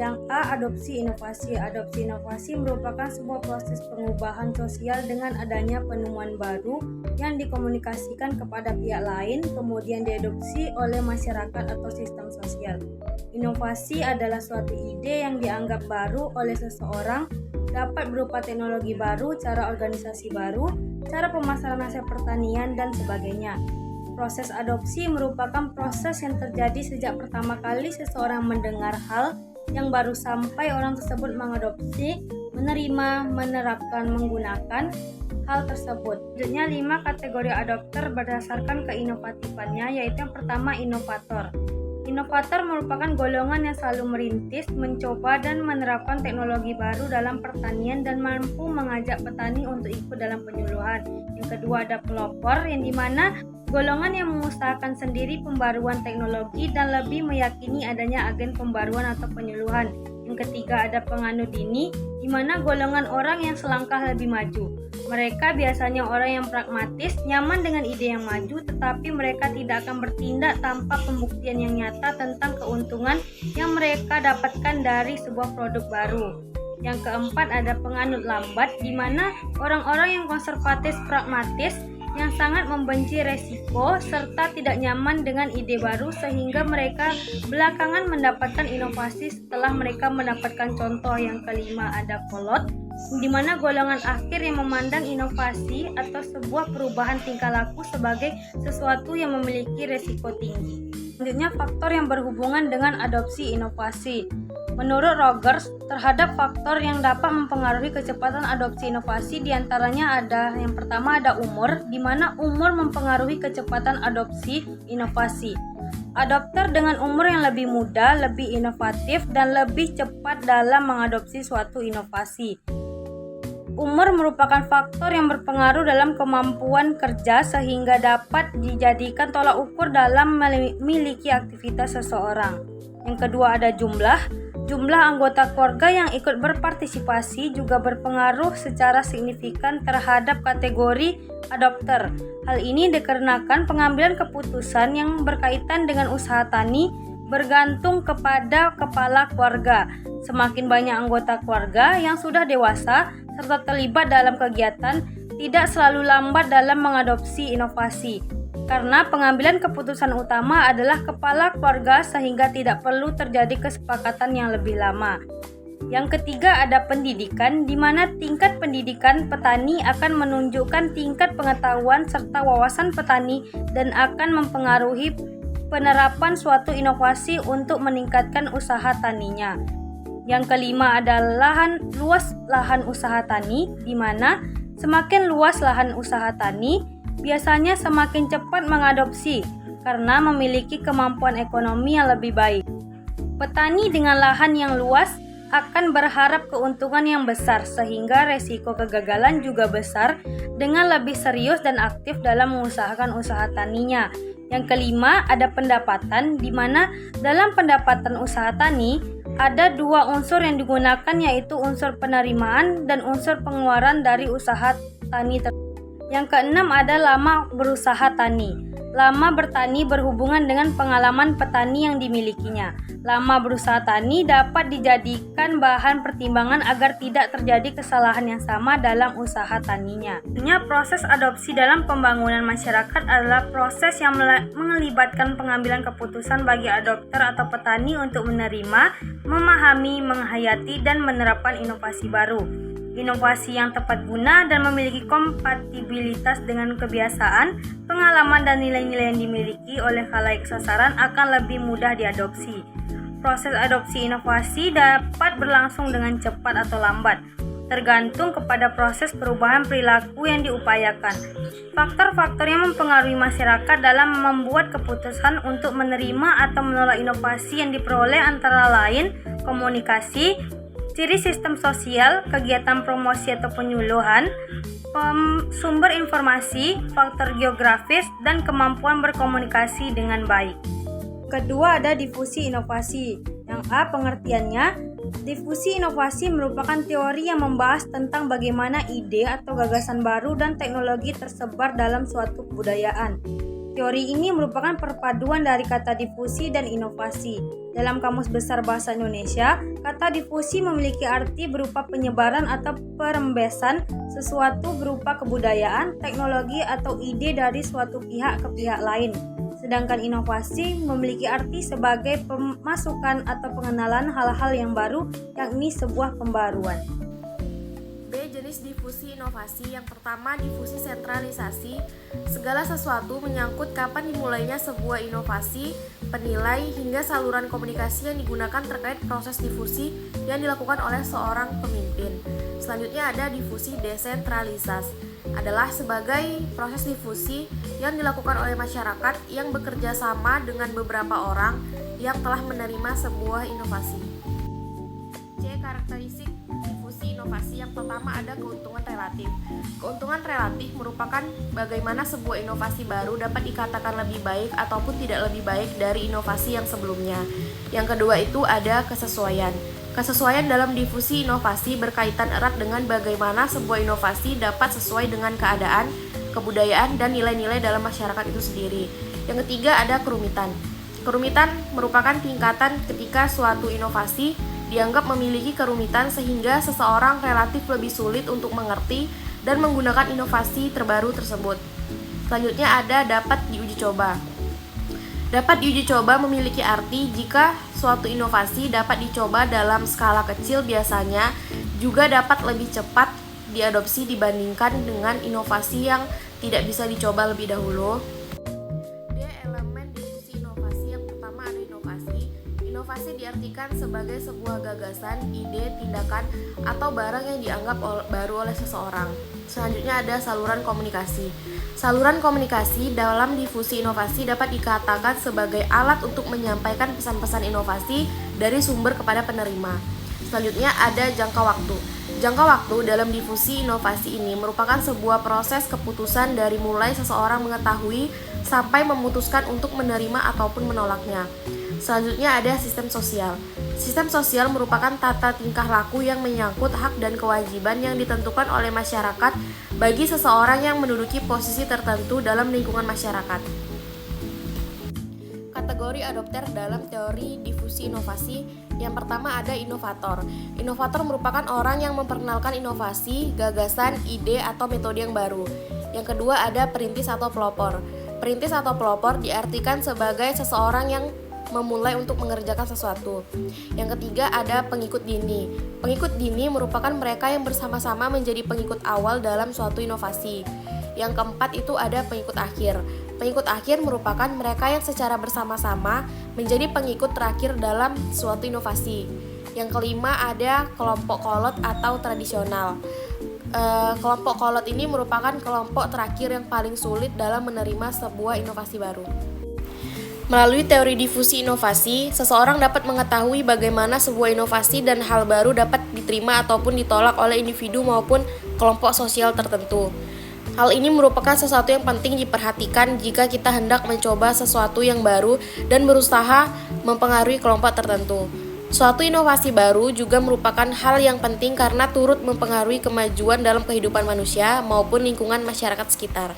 Yang A. Adopsi inovasi. Adopsi inovasi merupakan sebuah proses pengubahan sosial dengan adanya penemuan baru yang dikomunikasikan kepada pihak lain, kemudian diadopsi oleh masyarakat atau sistem sosial. Inovasi adalah suatu ide yang dianggap baru oleh seseorang, dapat berupa teknologi baru, cara organisasi baru, cara pemasaran hasil pertanian, dan sebagainya. Proses adopsi merupakan proses yang terjadi sejak pertama kali seseorang mendengar hal yang baru sampai orang tersebut mengadopsi, menerima, menerapkan, menggunakan hal tersebut. Selanjutnya 5 kategori adopter berdasarkan keinovatifannya, yaitu yang pertama inovator. Inovator merupakan golongan yang selalu merintis, mencoba dan menerapkan teknologi baru dalam pertanian dan mampu mengajak petani untuk ikut dalam penyuluhan. Yang kedua ada pelopor, yang dimana golongan yang mengusahakan sendiri pembaruan teknologi dan lebih meyakini adanya agen pembaruan atau penyuluhan. Yang ketiga ada penganut dini, di mana golongan orang yang selangkah lebih maju. Mereka biasanya orang yang pragmatis, nyaman dengan ide yang maju, tetapi mereka tidak akan bertindak tanpa pembuktian yang nyata tentang keuntungan yang mereka dapatkan dari sebuah produk baru. Yang keempat ada penganut lambat, di mana orang-orang yang konservatif pragmatis yang sangat membenci resiko serta tidak nyaman dengan ide baru, sehingga mereka belakangan mendapatkan inovasi setelah mereka mendapatkan contoh. Yang kelima ada kolot, di mana golongan akhir yang memandang inovasi atau sebuah perubahan tingkah laku sebagai sesuatu yang memiliki resiko tinggi. Selanjutnya faktor yang berhubungan dengan adopsi inovasi. Menurut Rogers, terhadap faktor yang dapat mempengaruhi kecepatan adopsi inovasi diantaranya ada yang pertama ada umur, di mana umur mempengaruhi kecepatan adopsi inovasi. Adopter dengan umur yang lebih muda, lebih inovatif, dan lebih cepat dalam mengadopsi suatu inovasi. Umur merupakan faktor yang berpengaruh dalam kemampuan kerja sehingga dapat dijadikan tolak ukur dalam memiliki aktivitas seseorang. Yang kedua ada jumlah. Jumlah anggota keluarga yang ikut berpartisipasi juga berpengaruh secara signifikan terhadap kategori adopter. Hal ini dikarenakan pengambilan keputusan yang berkaitan dengan usaha tani bergantung kepada kepala keluarga. Semakin banyak anggota keluarga yang sudah dewasa serta terlibat dalam kegiatan, tidak selalu lambat dalam mengadopsi inovasi. Karena pengambilan keputusan utama adalah kepala keluarga sehingga tidak perlu terjadi kesepakatan yang lebih lama. Yang ketiga ada pendidikan, di mana tingkat pendidikan petani akan menunjukkan tingkat pengetahuan serta wawasan petani dan akan mempengaruhi penerapan suatu inovasi untuk meningkatkan usaha taninya. Yang kelima ada luas lahan usaha tani, di mana semakin luas lahan usaha tani, biasanya semakin cepat mengadopsi karena memiliki kemampuan ekonomi yang lebih baik. Petani dengan lahan yang luas akan berharap keuntungan yang besar sehingga resiko kegagalan juga besar dengan lebih serius dan aktif dalam mengusahakan usaha taninya. Yang kelima ada pendapatan, di mana dalam pendapatan usaha tani ada dua unsur yang digunakan, yaitu unsur penerimaan dan unsur pengeluaran dari usaha tani tersebut. Yang keenam ada lama berusaha tani. Lama bertani berhubungan dengan pengalaman petani yang dimilikinya. Lama berusaha tani dapat dijadikan bahan pertimbangan agar tidak terjadi kesalahan yang sama dalam usaha taninya. Proses adopsi dalam pembangunan masyarakat adalah proses yang melibatkan pengambilan keputusan bagi adopter atau petani untuk menerima, memahami, menghayati, dan menerapkan inovasi baru. Inovasi yang tepat guna dan memiliki kompatibilitas dengan kebiasaan, pengalaman, dan nilai-nilai yang dimiliki oleh khalayak sasaran akan lebih mudah diadopsi. Proses adopsi inovasi dapat berlangsung dengan cepat atau lambat, tergantung kepada proses perubahan perilaku yang diupayakan. Faktor-faktor yang mempengaruhi masyarakat dalam membuat keputusan untuk menerima atau menolak inovasi yang diperoleh antara lain komunikasi, ciri sistem sosial, kegiatan promosi atau penyuluhan, sumber informasi, faktor geografis, dan kemampuan berkomunikasi dengan baik. Kedua ada difusi inovasi. Yang A, pengertiannya, difusi inovasi merupakan teori yang membahas tentang bagaimana ide atau gagasan baru dan teknologi tersebar dalam suatu kebudayaan. Teori ini merupakan perpaduan dari kata difusi dan inovasi. Dalam Kamus Besar Bahasa Indonesia, kata difusi memiliki arti berupa penyebaran atau perembesan sesuatu berupa kebudayaan, teknologi, atau ide dari suatu pihak ke pihak lain. Sedangkan inovasi memiliki arti sebagai pemasukan atau pengenalan hal-hal yang baru, yakni sebuah pembaruan. B. Jenis difusi inovasi. Yang pertama, difusi sentralisasi. Segala sesuatu menyangkut kapan dimulainya sebuah inovasi, penilai, hingga saluran komunikasi yang digunakan terkait proses difusi yang dilakukan oleh seorang pemimpin. Selanjutnya ada difusi desentralisasi. Adalah sebagai proses difusi yang dilakukan oleh masyarakat yang bekerja sama dengan beberapa orang yang telah menerima sebuah inovasi. C. Karakteristik difusi inovasi. Yang pertama ada keuntungan relatif. Keuntungan relatif merupakan bagaimana sebuah inovasi baru dapat dikatakan lebih baik ataupun tidak lebih baik dari inovasi yang sebelumnya. Yang kedua itu ada kesesuaian. Kesesuaian dalam difusi inovasi berkaitan erat dengan bagaimana sebuah inovasi dapat sesuai dengan keadaan, kebudayaan, dan nilai-nilai dalam masyarakat itu sendiri. Yang ketiga ada kerumitan. Kerumitan merupakan tingkatan ketika suatu inovasi dianggap memiliki kerumitan sehingga seseorang relatif lebih sulit untuk mengerti dan menggunakan inovasi terbaru tersebut. Selanjutnya ada dapat diuji coba. Dapat diuji coba memiliki arti jika suatu inovasi dapat dicoba dalam skala kecil, biasanya juga dapat lebih cepat diadopsi dibandingkan dengan inovasi yang tidak bisa dicoba lebih dahulu. D. Elemen difusi inovasi. Yang pertama ada inovasi. Inovasi diartikan sebagai sebuah gagasan, ide, tindakan, atau barang yang dianggap baru oleh seseorang. Selanjutnya ada saluran komunikasi. Saluran komunikasi dalam difusi inovasi dapat dikatakan sebagai alat untuk menyampaikan pesan-pesan inovasi dari sumber kepada penerima. Selanjutnya ada jangka waktu. Jangka waktu dalam difusi inovasi ini merupakan sebuah proses keputusan dari mulai seseorang mengetahui sampai memutuskan untuk menerima ataupun menolaknya. Selanjutnya ada sistem sosial. Sistem sosial merupakan tata tingkah laku yang menyangkut hak dan kewajiban yang ditentukan oleh masyarakat bagi seseorang yang menduduki posisi tertentu dalam lingkungan masyarakat. Kategori adopter dalam teori difusi inovasi. Yang pertama ada inovator. Inovator merupakan orang yang memperkenalkan inovasi, gagasan, ide, atau metode yang baru. Yang kedua ada perintis atau pelopor. Perintis atau pelopor diartikan sebagai seseorang yang memulai untuk mengerjakan sesuatu. Yang ketiga ada pengikut dini. Pengikut dini merupakan mereka yang bersama-sama menjadi pengikut awal dalam suatu inovasi. Yang keempat itu ada pengikut akhir. Pengikut akhir merupakan mereka yang secara bersama-sama menjadi pengikut terakhir dalam suatu inovasi. Yang kelima ada kelompok kolot atau tradisional. Kelompok kolot ini merupakan kelompok terakhir yang paling sulit dalam menerima sebuah inovasi baru. Melalui teori difusi inovasi, seseorang dapat mengetahui bagaimana sebuah inovasi dan hal baru dapat diterima ataupun ditolak oleh individu maupun kelompok sosial tertentu. Hal ini merupakan sesuatu yang penting diperhatikan jika kita hendak mencoba sesuatu yang baru dan berusaha mempengaruhi kelompok tertentu. Suatu inovasi baru juga merupakan hal yang penting karena turut mempengaruhi kemajuan dalam kehidupan manusia maupun lingkungan masyarakat sekitar.